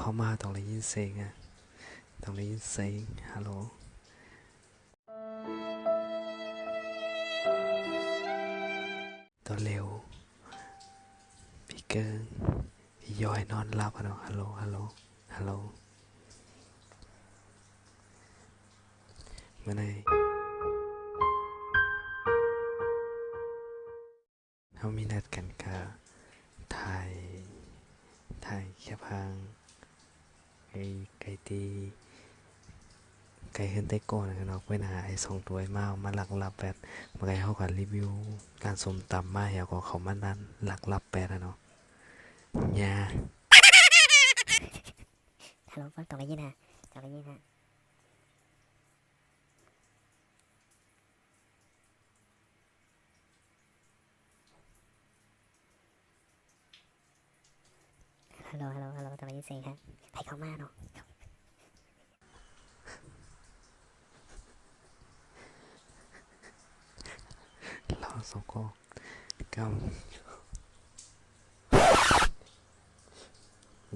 เข้ามาต้องได้ยินเสียงอะต้องได้ยินเสียงฮัลโหลตัวเร็วพี่เกิงพี่ย้อยนอนหลับอะเนาะฮัลโหลฮัลโหลฮัลโหลเมื่อไหร่เขามีนัดกันค่ะถ่ายแค่พังไก่ตีไก่ขึ้นไต้ก่อนกันเนาะไปหาไอ้สองตัวมาหลักลับแปดมาไก่เขากันรีวิวการสมตำมาเหี่ยวก็เขามานั้นหลักลับแปดอะเนาะยาฮัลโหลฟังต่อไปยินฮะต่อไปยินฮะฮัลโหลต่อไปยินเสียงฮะไปเข้ามาเนาะเราสองก็กำ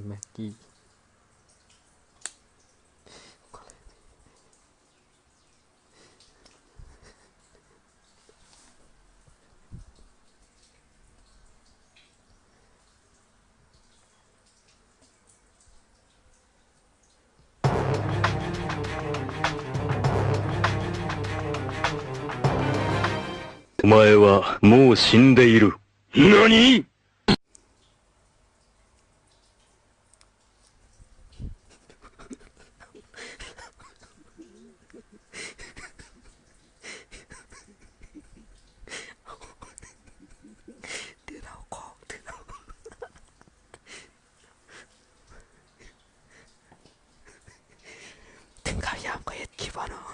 แม็กกี้お前はもう死んでいる。何？ถึงข้าวยามก็เห็นคลิปวะเนาะ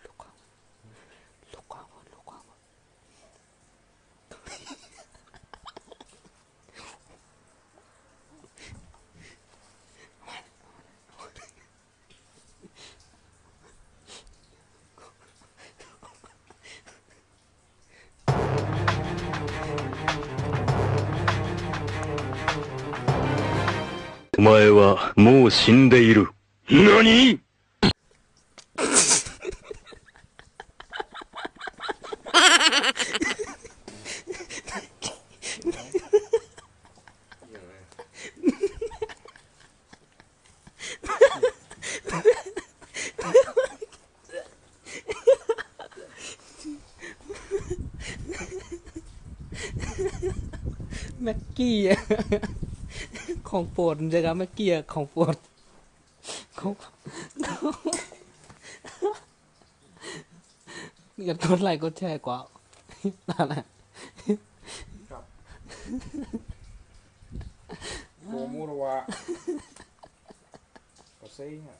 ลูกกว้างお前はもう死んでいる。何？แม็กกี้อะของโปรดจะกับแม็กกี้อะของโปรดของอย่ากดไลค์กดแชร์กว่านั่นแหละโกมูระวะก็เซ็งอ่ะ